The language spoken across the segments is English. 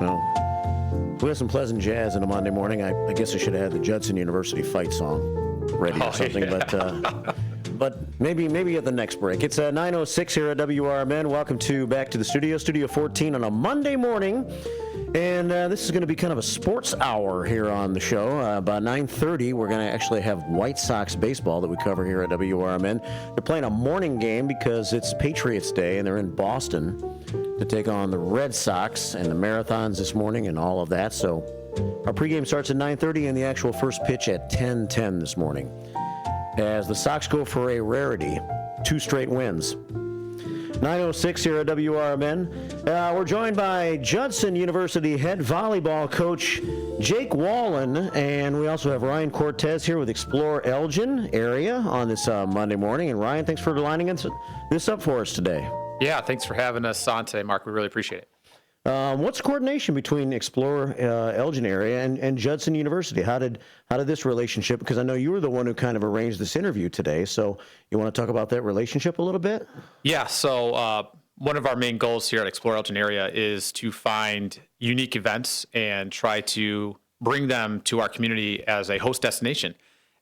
Well, we have some pleasant jazz on a Monday morning. I guess I should have had the Judson University fight song ready or something, yeah. but maybe at the next break. It's 9:06 here at WRMN. Welcome back to the Studio 14 on a Monday morning. And this is going to be kind of a sports hour here on the show. About 9:30, we're going to actually have White Sox baseball that we cover here at WRMN. They're playing a morning game because it's Patriots Day, and they're in Boston to take on the Red Sox and the Marathons this morning and all of that. So our pregame starts at 9:30 and the actual first pitch at 10:10 this morning. As the Sox go for a rarity, 2 straight wins. 9:06 here at WRMN. We're joined by Judson University head volleyball coach Jake Wallin, and we also have Ryan Cortez here with Explore Elgin area on this Monday morning. And Ryan, thanks for lining this up for us today. Yeah, thanks for having us on today, Mark. We really appreciate it. What's the coordination between Explore Elgin area and Judson University? How did this relationship? Because I know you were the one who kind of arranged this interview today. So you want to talk about that relationship a little bit? Yeah. So one of our main goals here at Explore Elgin area is to find unique events and try to bring them to our community as a host destination.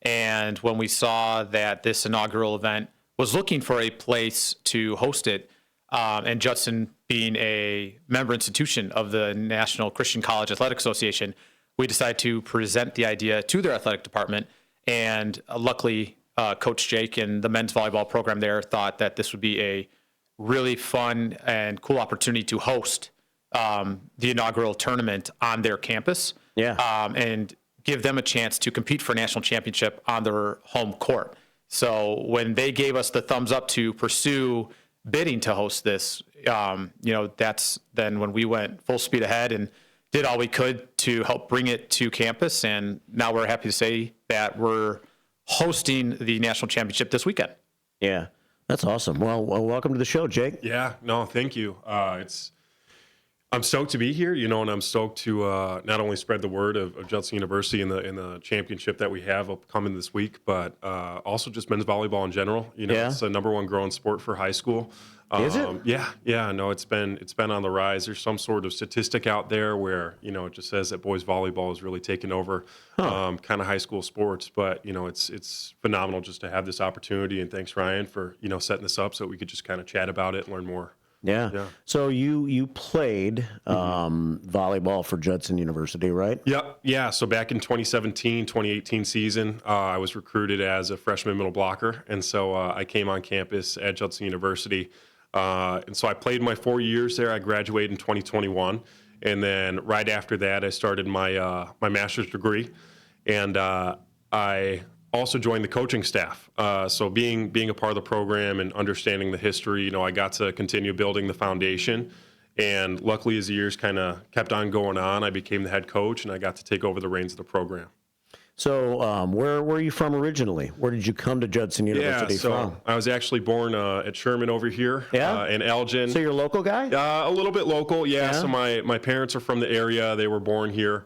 And when we saw that this inaugural event was looking for a place to host it, and Judson being a member institution of the National Christian College Athletic Association, we decided to present the idea to their athletic department. And luckily, Coach Jake and the men's volleyball program there thought that this would be a really fun and cool opportunity to host the inaugural tournament on their campus. Yeah. And give them a chance to compete for a national championship on their home court. So when they gave us the thumbs up to pursue bidding to host this, that's then when we went full speed ahead and did all we could to help bring it to campus. And now we're happy to say that we're hosting the national championship this weekend. Yeah, that's awesome. Well, welcome to the show, Jake. Yeah, no, thank you. I'm stoked to be here, and I'm stoked to not only spread the word of Judson University in the championship that we have upcoming this week, but also just men's volleyball in general. It's the number one growing sport for high school. Is it? Yeah. No, it's been on the rise. There's some sort of statistic out there where it just says that boys volleyball is really taking over kind of high school sports. But it's phenomenal just to have this opportunity. And thanks, Ryan, for setting this up so we could just kind of chat about it and learn more. Yeah. So you played volleyball for Judson University, right? Yep. Yeah. So back in 2017-2018 season, I was recruited as a freshman middle blocker. And so I came on campus at Judson University. And so I played my 4 years there. I graduated in 2021. And then right after that, I started my master's degree. And I also joined the coaching staff. So being a part of the program and understanding the history, I got to continue building the foundation. And luckily, as the years kind of kept on going on, I became the head coach and I got to take over the reins of the program. So where were you from originally? Where did you come to Judson University from? I was actually born at Sherman over here in Elgin. So you're a local guy? A little bit local, yeah. So my parents are from the area. They were born here.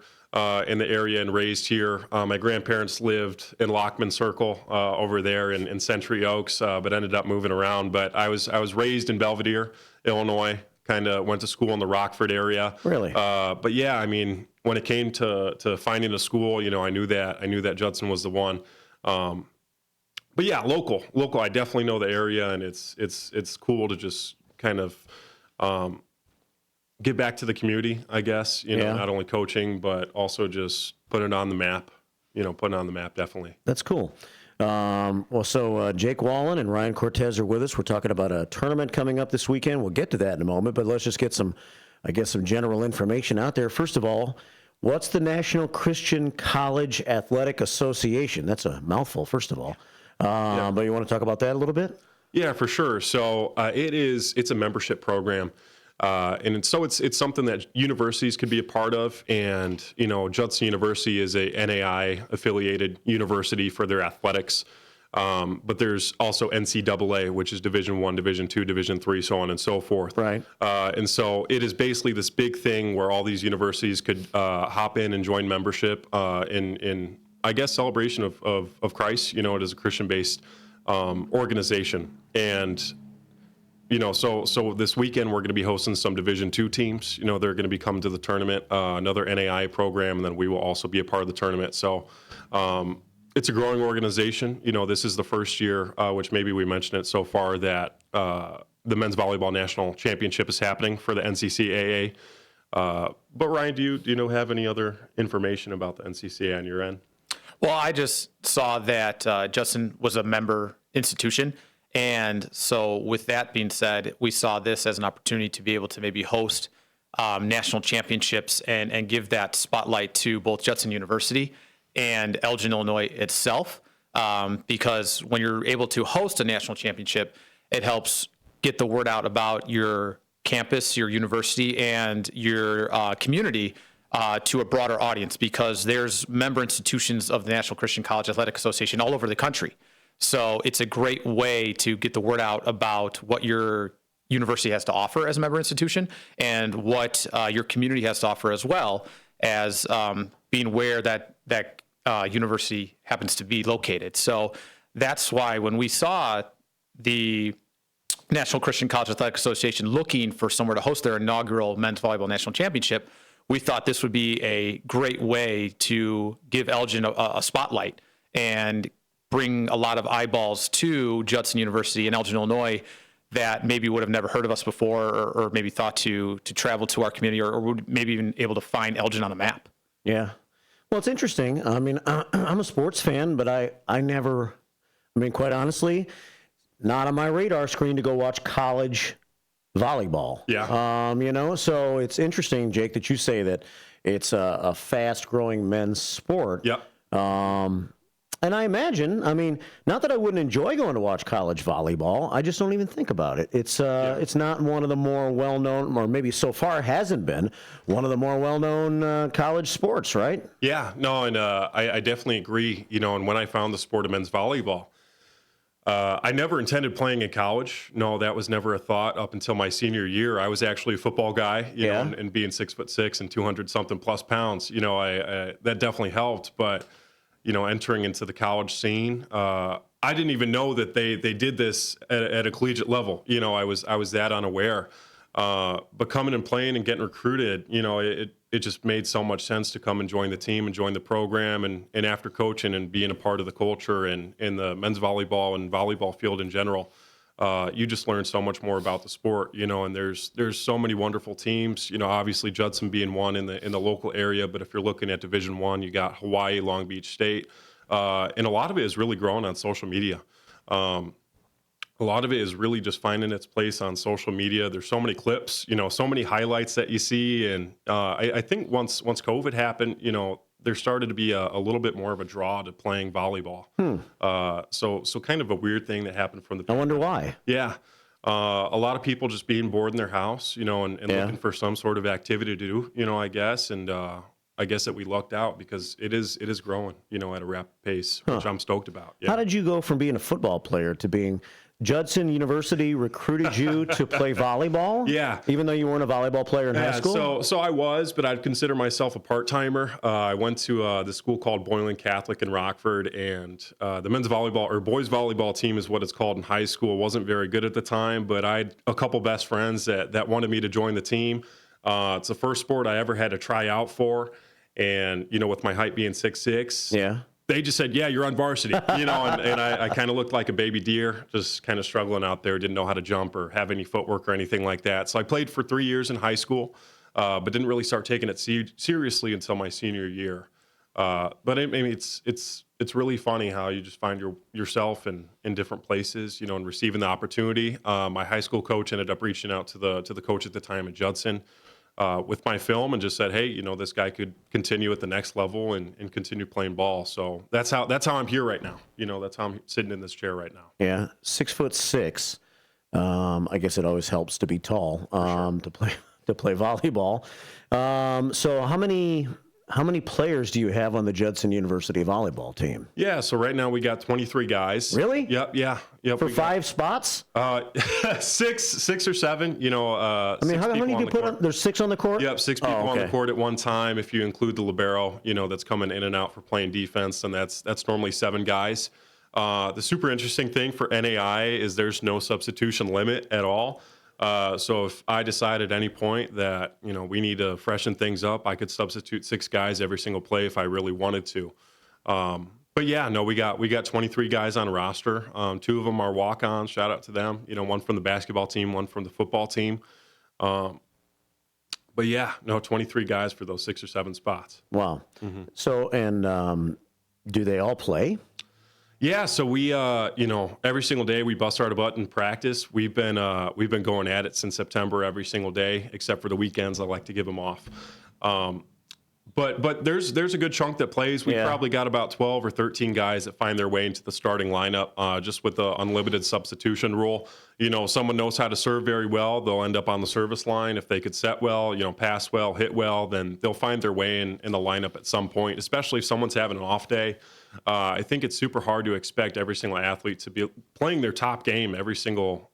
In the area and raised here. My grandparents lived in Lockman Circle over there in Century Oaks, but ended up moving around. But I was raised in Belvedere, Illinois. Kind of went to school in the Rockford area. Really? But yeah, I mean, when it came to finding a school, I knew that Judson was the one. But yeah, local. I definitely know the area, and it's cool to just kind of get back to the community, I guess, not only coaching, but also just put it on the map, definitely. That's cool. So Jake Wallin and Ryan Cortez are with us. We're talking about a tournament coming up this weekend. We'll get to that in a moment, but let's just get some general information out there. First of all, what's the National Christian College Athletic Association? That's a mouthful, first of all. But you want to talk about that a little bit? Yeah, for sure. So it's a membership program. And so it's something that universities could be a part of. And, Judson University is a NAI affiliated university for their athletics. But there's also NCAA, which is Division I, Division II, Division III, so on and so forth. Right. And so it is basically this big thing where all these universities could hop in and join membership in I guess, celebration of Christ. It is a Christian-based organization. And So this weekend we're going to be hosting some Division II teams. They're going to be coming to the tournament, another NAI program, and then we will also be a part of the tournament. So it's a growing organization. This is the first year, which maybe we mentioned it so far, that the men's volleyball national championship is happening for the NCCAA. But Ryan, do you have any other information about the NCCAA on your end? Well, I just saw that Judson was a member institution. And so with that being said, we saw this as an opportunity to be able to maybe host national championships and give that spotlight to both Judson University and Elgin, Illinois itself. Because when you're able to host a national championship, it helps get the word out about your campus, your university, and your community to a broader audience, because there's member institutions of the National Christian College Athletic Association all over the country. So it's a great way to get the word out about what your university has to offer as a member institution and what your community has to offer, as well as being where that university happens to be located. So that's why when we saw the National Christian College Athletic Association looking for somewhere to host their inaugural men's volleyball national championship, we thought this would be a great way to give Elgin a spotlight and bring a lot of eyeballs to Judson University in Elgin, Illinois, that maybe would have never heard of us before, or maybe thought to travel to our community, or would maybe even able to find Elgin on the map. Yeah. Well, it's interesting. I mean, I'm a sports fan, but quite honestly, not on my radar screen to go watch college volleyball. Yeah. So it's interesting, Jake, that you say that it's a fast-growing men's sport. Yep. And I imagine, not that I wouldn't enjoy going to watch college volleyball, I just don't even think about it. It's not one of the more well-known, or maybe so far hasn't been, one of the more well-known college sports, right? Yeah, no, and I definitely agree. And when I found the sport of men's volleyball, I never intended playing in college. No, that was never a thought up until my senior year. I was actually a football guy, you know, and being 6'6" and 200-something plus pounds, that definitely helped. But entering into the college scene, I didn't even know that they did this at a collegiate level. I was that unaware. But coming and playing and getting recruited, it just made so much sense to come and join the team and join the program. And after coaching and being a part of the culture and in the men's volleyball and volleyball field in general, you just learn so much more about the sport, and there's so many wonderful teams, obviously Judson being one in the local area, but if you're looking at Division I, you got Hawaii, Long Beach State, and a lot of it is really growing on social media. A lot of it is really just finding its place on social media. There's so many clips, so many highlights that you see, and I think once COVID happened, there started to be a little bit more of a draw to playing volleyball. So kind of a weird thing that happened from the I wonder why. Yeah. A lot of people just being bored in their house, and looking for some sort of activity to do, I guess. And I guess that we lucked out because it is growing, at a rapid pace, which I'm stoked about. Yeah. How did you go from being a football player to being Judson University recruited you to play volleyball? Yeah. Even though you weren't a volleyball player in high school? So I was, but I'd consider myself a part-timer. I went to the school called Boylan Catholic in Rockford, and the men's volleyball, or boys volleyball team is what it's called in high school, wasn't very good at the time, but I had a couple best friends that wanted me to join the team. It's the first sport I ever had to try out for, and, with my height being 6'6", yeah. They just said, yeah, you're on varsity, and I kind of looked like a baby deer, just kind of struggling out there, didn't know how to jump or have any footwork or anything like that. So I played for 3 years in high school, but didn't really start taking it seriously until my senior year. But it's really funny how you just find yourself in different places, and receiving the opportunity. My high school coach ended up reaching out to the coach at the time at Judson, with my film, and just said, hey, this guy could continue at the next level and continue playing ball. So that's how I'm here right now. That's how I'm sitting in this chair right now. Yeah, 6'6". I guess it always helps to be tall to play volleyball. So how many players do you have on the Judson University volleyball team? Yeah, so right now we got 23 guys. Really? Yep. For 5 spots? 6 or 7. How many do you put on? There's 6 on the court? Yep, 6 people on the court at one time. If you include the libero, that's coming in and out for playing defense, then that's normally 7 guys. The super interesting thing for NAI is there's no substitution limit at all. So if I decide at any point that, we need to freshen things up, I could substitute 6 guys every single play if I really wanted to. But yeah, no, we got 23 guys on roster. 2 of them are walk-ons. Shout out to them. One from the basketball team, one from the football team. But yeah, no, 23 guys for those 6 or 7 spots. Wow. So, and do they all play? Yeah, so we, every single day we bust our butt in practice. We've been going at it since September every single day, except for the weekends. I like to give them off. But there's a good chunk that plays. We probably got about 12 or 13 guys that find their way into the starting lineup, just with the unlimited substitution rule. Someone knows how to serve very well, they'll end up on the service line. If they could set well, pass well, hit well, then they'll find their way in the lineup at some point, especially if someone's having an off day. I think it's super hard to expect every single athlete to be playing their top game every single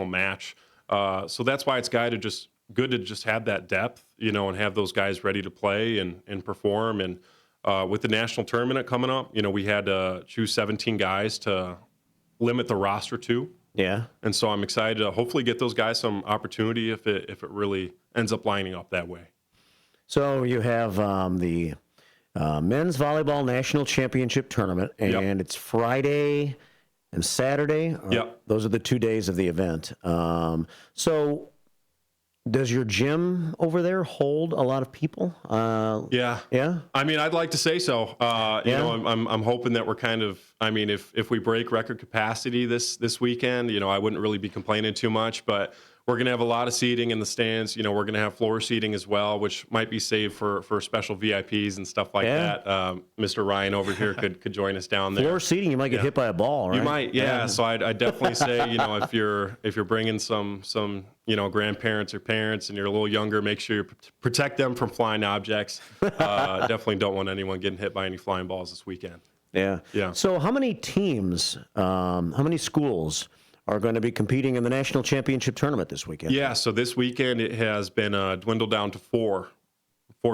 match. So that's why it's good to just have that depth, and have those guys ready to play and perform. And with the national tournament coming up, we had to choose 17 guys to limit the roster to. Yeah. And so I'm excited to hopefully get those guys some opportunity if it really ends up lining up that way. So you have the men's volleyball national championship tournament, and it's Friday and Saturday. Yep. Those are the 2 days of the event. So does your gym over there hold a lot of people? Yeah. I mean, I'd like to say so. I'm hoping that we're kind of. I mean, if we break record capacity this weekend, I wouldn't really be complaining too much. But we're going to have a lot of seating in the stands. We're going to have floor seating as well, which might be saved for special VIPs and stuff like that. Mr. Ryan over here could join us down there. Floor seating, you might get hit by a ball, right? You might, yeah. So I'd definitely say, if you're bringing some grandparents or parents and you're a little younger, make sure you protect them from flying objects. Definitely don't want anyone getting hit by any flying balls this weekend. Yeah. So how many teams, how many schools are going to be competing in the national championship tournament this weekend? Yeah, so this weekend it has been dwindled down to four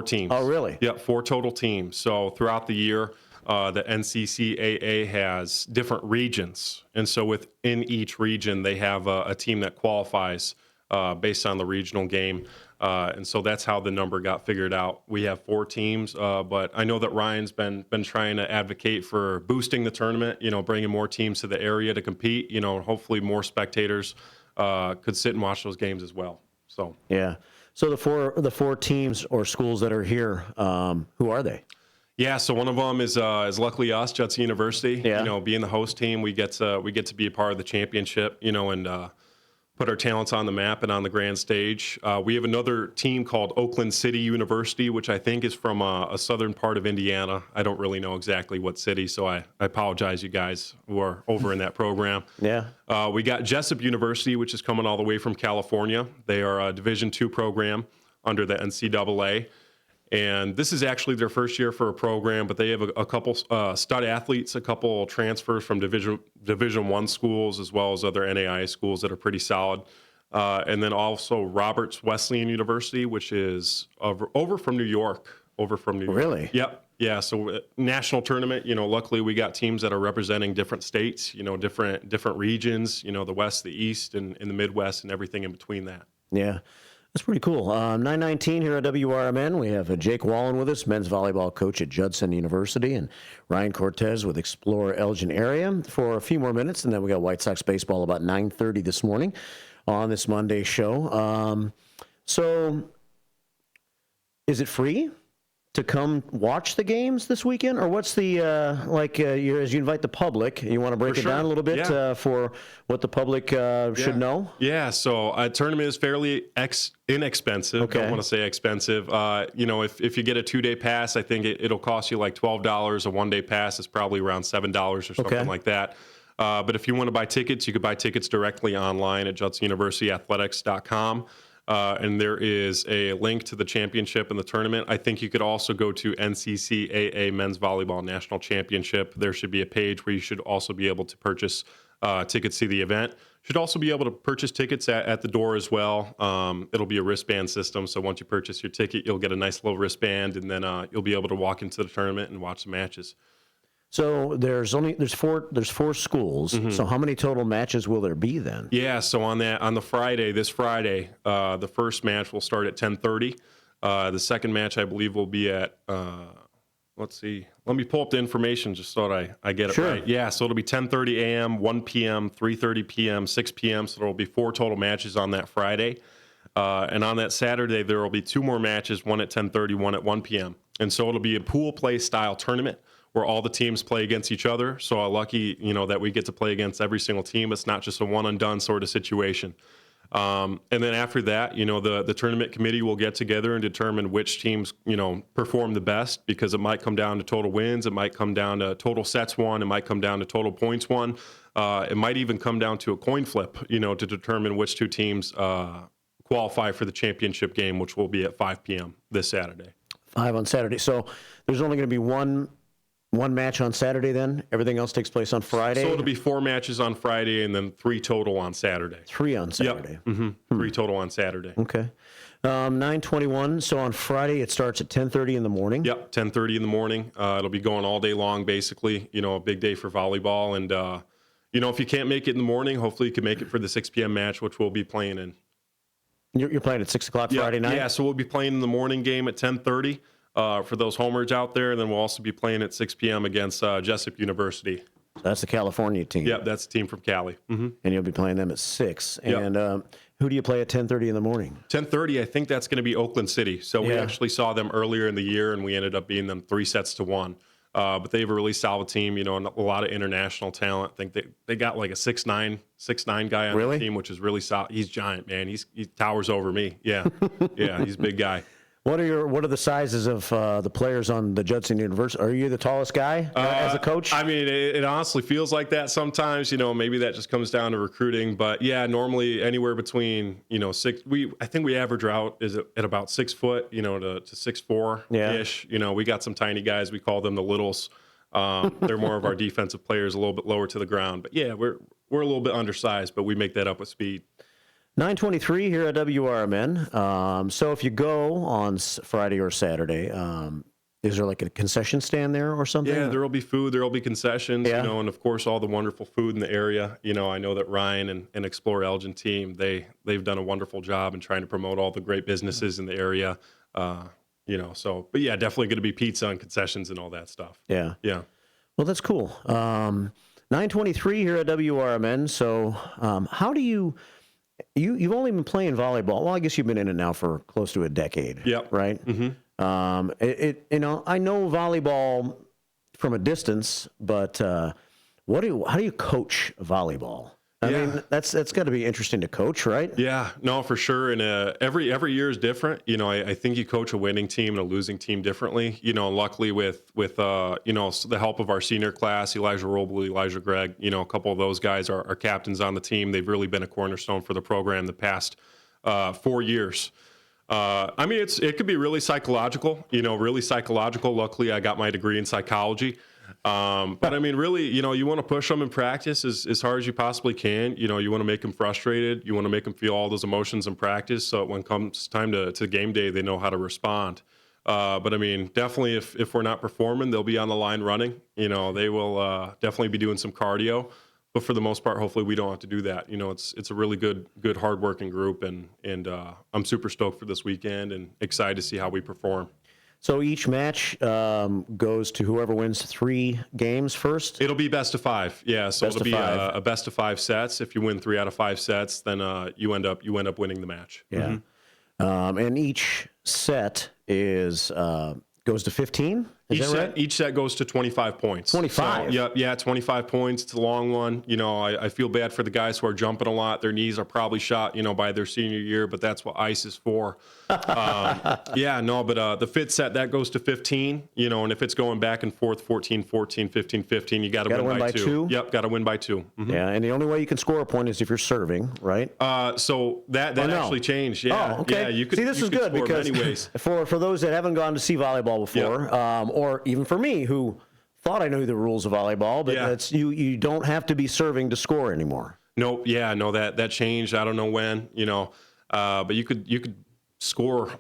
teams. Oh, really? Yeah, 4 total teams. So throughout the year, the NCCAA has different regions. And so within each region, they have a team that qualifies based on the regional game. And so that's how the number got figured out. We have 4 teams, but I know that Ryan's been trying to advocate for boosting the tournament, bringing more teams to the area to compete, hopefully more spectators could sit and watch those games as well. So yeah. So the four teams or schools that are here, who are they? Yeah, so one of them is luckily us, Judson University. Yeah. Being the host team, we get to be a part of the championship, and put our talents on the map and on the grand stage. We have another team called Oakland City University, which I think is from a southern part of Indiana. I don't really know exactly what city, so I apologize, you guys who are over in that program. Yeah. We got Jessup University, which is coming all the way from California. They are a Division II program under the NCAA. And this is actually their first year for a program, but they have a couple stud athletes, a couple transfers from Division I schools, as well as other NAIA schools that are pretty solid. And then also Roberts Wesleyan University, which is over from New York. Really? Yep. Yeah. So national tournament, luckily we got teams that are representing different states, different regions, the West, the East, and the Midwest, and everything in between that. Yeah. That's pretty cool. 9:19 here at WRMN. We have Jake Wallin with us, men's volleyball coach at Judson University, and Ryan Cortez with Explore Elgin area for a few more minutes, and then we got White Sox baseball about 9:30 this morning on this Monday show. So is it free to come watch the games this weekend, or what's the as you invite the public, you want to break it down a little bit for what the public should know? Yeah, so a tournament is fairly inexpensive. Okay. Don't want to say expensive. If you get a 2-day pass, I think it'll cost you like $12. A 1-day pass is probably around $7 or something like that. But if you want to buy tickets, you could buy tickets directly online at JudsonUniversityAthletics.com. And there is a link to the championship and the tournament. I think you could also go to NCCAA Men's Volleyball National Championship. There should be a page where you should also be able to purchase tickets to the event. Should also be able to purchase tickets at the door as well. It'll be a wristband system, so once you purchase your ticket, you'll get a nice little wristband, and then you'll be able to walk into the tournament and watch the matches. So there's four schools. So how many total matches will there be then? Yeah, so on this Friday, the first match will start at 10:30. The second match, I believe, will be at let's see. Let me pull up the information just so that I get it right. Yeah, so it'll be 10:30 a.m., 1 p.m., 3:30 p.m., 6 p.m. So there will be 4 total matches on that Friday. And on that Saturday, there will be 2 more matches, one at 10:30, one at 1 p.m. And so it'll be a pool play style tournament where all the teams play against each other. So I'm lucky, that we get to play against every single team. It's not just a one and done sort of situation. And then after that, the tournament committee will get together and determine which teams, perform the best, because it might come down to total wins. It might come down to total sets won. It might come down to total points won. It might even come down to a coin flip, to determine which 2 teams qualify for the championship game, which will be at 5 p.m. this Saturday. 5 on Saturday. So there's only going to be one match on Saturday then? Everything else takes place on Friday? So it'll be 4 matches on Friday and then 3 total on Saturday. 3 on Saturday. Yep. 3 total on Saturday. Okay. 9:21. So on Friday it starts at 10:30 in the morning? Yep, 10:30 in the morning. It'll be going all day long, basically. A big day for volleyball. And, if you can't make it in the morning, hopefully you can make it for the 6 p.m. match, which we'll be playing in. You're playing at 6 o'clock Friday night? Yeah, so we'll be playing in the morning game at 10:30 for those homers out there. And then we'll also be playing at 6 p.m. against Judson University. So that's the California team. Yeah, that's the team from Cali. Mm-hmm. And you'll be playing them at 6. And who do you play at 10:30 in the morning? 10:30, I think that's going to be Oakland City. So we actually saw them earlier in the year, and we ended up beating them 3-1. But they have a really solid team, and a lot of international talent. I think they got like a 6'9" guy on the team, which is really solid. He's giant, man. He towers over me. Yeah, yeah, he's a big guy. What are the sizes of the players on the Judson University? Are you the tallest guy as a coach? I mean, it honestly feels like that sometimes. Maybe that just comes down to recruiting. But yeah, normally anywhere between 6. I think we average out at about 6 foot, to 6'4" ish. We got some tiny guys. We call them the littles. They're more of our defensive players, a little bit lower to the ground. But yeah, we're a little bit undersized, but we make that up with speed. 9:23 here at WRMN. So if you go on Friday or Saturday, is there like a concession stand there or something? Yeah, there will be food. There will be concessions, and of course all the wonderful food in the area. I know that Ryan and Explore Elgin team, they've done a wonderful job in trying to promote all the great businesses in the area. But yeah, definitely going to be pizza and concessions and all that stuff. Yeah. Yeah. Well, that's cool. 9:23 here at WRMN. So how do You've only been playing volleyball. Well, I guess you've been in it now for close to a decade. Yep. Right. Mm-hmm. I know volleyball from a distance, but how do you coach volleyball? I mean, that's got to be interesting to coach, right? Yeah, no, for sure. And every year is different. I think you coach a winning team and a losing team differently. Luckily with the help of our senior class, Elijah Roble, Elijah Gregg, a couple of those guys are captains on the team. They've really been a cornerstone for the program the past 4 years. I mean, it could be really psychological. Luckily, I got my degree in psychology. But I mean, really, you want to push them in practice as hard as you possibly can. You want to make them frustrated. You want to make them feel all those emotions in practice. So when it comes time to game day, they know how to respond. But I mean, definitely if we're not performing, they'll be on the line running. They will definitely be doing some cardio. But for the most part, hopefully we don't have to do that. It's a really good hardworking group, and I'm super stoked for this weekend and excited to see how we perform. So each match goes to whoever wins 3 games first? It'll be best of 5. Yeah, so it'll be a best of 5 sets. If you win 3 out of 5 sets, then you end up winning the match. Yeah. Mm-hmm. And each set goes to 15? Is that right? Each set goes to 25 points. 25? So, yeah, 25 points. It's a long one. I feel bad for the guys who are jumping a lot. Their knees are probably shot, by their senior year, but that's what ice is for. But the fifth set, that goes to 15, and if it's going back and forth, 14, 15, 15, you got to win by 2. Yep, got to win by 2. Mm-hmm. Yeah, and the only way you can score a point is if you're serving, right? So that actually changed. Yeah. Oh, okay. Yeah, you could, see, this is good because for those that haven't gone to see volleyball before, or even for me who thought I knew the rules of volleyball, but it's you don't have to be serving to score anymore. Nope. Yeah, no, that changed. I don't know when, but you could score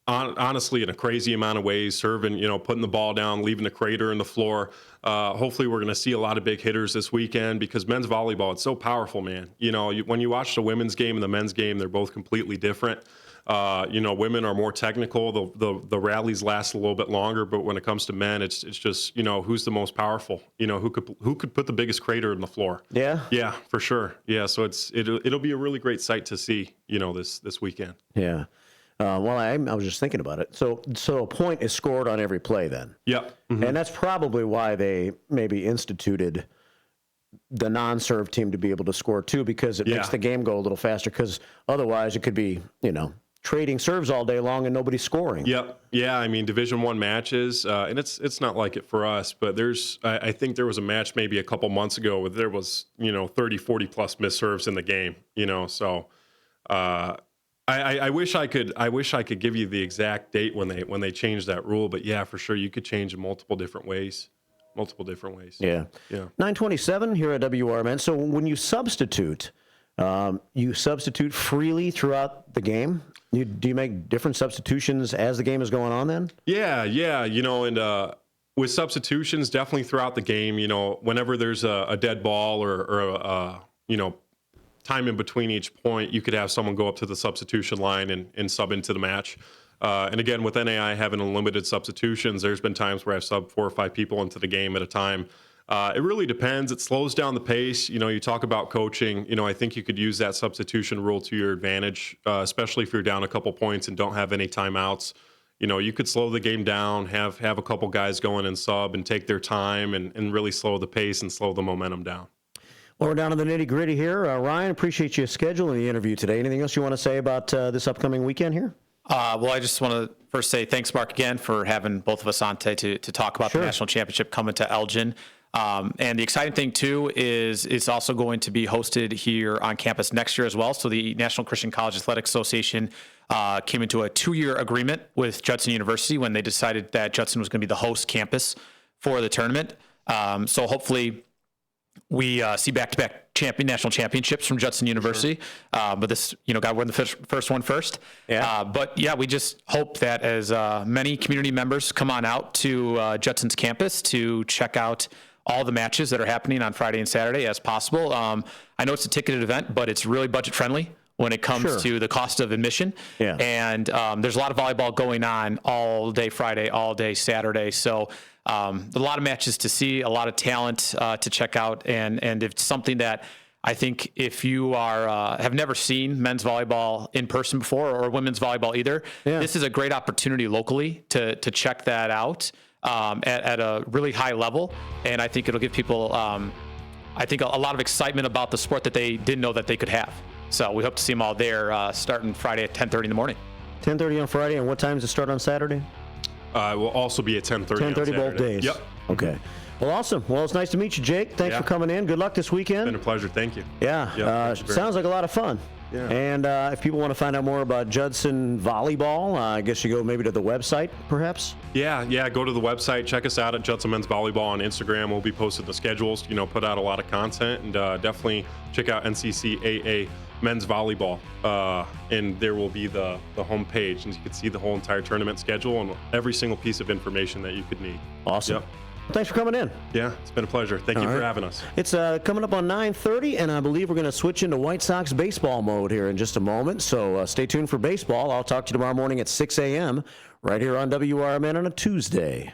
honestly in a crazy amount of ways, serving, putting the ball down, leaving the crater in the floor. Hopefully we're going to see a lot of big hitters this weekend because men's volleyball, it's so powerful, man. When you watch the women's game and the men's game, they're both completely different. Women are more technical. The rallies last a little bit longer, but when it comes to men, it's just, who's the most powerful, who could put the biggest crater in the floor. Yeah. Yeah, for sure. Yeah. So it'll be a really great sight to see, this weekend. Yeah. Well, I was just thinking about it. So a point is scored on every play then. Yep. Mm-hmm. And that's probably why they maybe instituted the non-serve team to be able to score too, because it makes the game go a little faster, because otherwise it could be, trading serves all day long and nobody's scoring. Yep. Yeah. I mean, Division I matches, and it's not like it for us, but I think there was a match maybe a couple months ago where there was, 30, 40 plus missed serves in the game, so, I wish I could give you the exact date when they changed that rule, but yeah, for sure you could change in multiple different ways. Yeah. 927 here at WRMN. So when you substitute freely throughout the game? Do you make different substitutions as the game is going on then? Yeah. And with substitutions, definitely throughout the game, whenever there's a dead ball or time in between each point, you could have someone go up to the substitution line and sub into the match. And again, with NAI having unlimited substitutions, there's been times where I've subbed 4 or 5 people into the game at a time. It really depends. It slows down the pace. You talk about coaching. I think you could use that substitution rule to your advantage, especially if you're down a couple points and don't have any timeouts. You could slow the game down, have a couple guys go in and sub and take their time and really slow the pace and slow the momentum down. Well, we're down to the nitty-gritty here. Ryan, appreciate you scheduling the interview today. Anything else you want to say about this upcoming weekend here? Well, I just want to first say thanks, Mark, again, for having both of us on today to talk about the national championship coming to Elgin. And the exciting thing, too, is it's also going to be hosted here on campus next year as well. So the National Christian College Athletic Association came into a 2-year agreement with Judson University when they decided that Judson was going to be the host campus for the tournament. So hopefully we see back-to-back national championships from Judson University. But this, got to win the first one first. Yeah. But yeah, we just hope that as many community members come on out to Judson's campus to check out all the matches that are happening on Friday and Saturday as possible. I know it's a ticketed event, but it's really budget friendly when it comes to the cost of admission. Yeah. And there's a lot of volleyball going on all day Friday, all day Saturday. So a lot of matches to see, a lot of talent to check out. And it's something that I think if you are have never seen men's volleyball in person before or women's volleyball either, this is a great opportunity locally to check that out at a really high level. And I think it'll give people, I think, a lot of excitement about the sport that they didn't know that they could have. So we hope to see them all there starting Friday at 10:30 in the morning. 10:30 on Friday, and what time does it start on Saturday? It will also be at 10:30 on 10:30 both days. Yep. Okay. Well, awesome. Well, it's nice to meet you, Jake. Thanks for coming in. Good luck this weekend. It's been a pleasure. Thank you. Yeah. Sounds like a lot of fun. Yeah. And if people want to find out more about Judson Volleyball, I guess you go maybe to the website, perhaps? Yeah. Go to the website. Check us out at Judson Men's Volleyball on Instagram. We'll be posting the schedules, put out a lot of content. And definitely check out NCCAA Men's Volleyball. And there will be the home page. And you can see the whole entire tournament schedule and every single piece of information that you could need. Awesome. Yep. Thanks for coming in. Yeah, it's been a pleasure. Thank you for having us. It's coming up on 9:30, and I believe we're going to switch into White Sox baseball mode here in just a moment. So stay tuned for baseball. I'll talk to you tomorrow morning at 6 a.m. right here on WRMN on a Tuesday.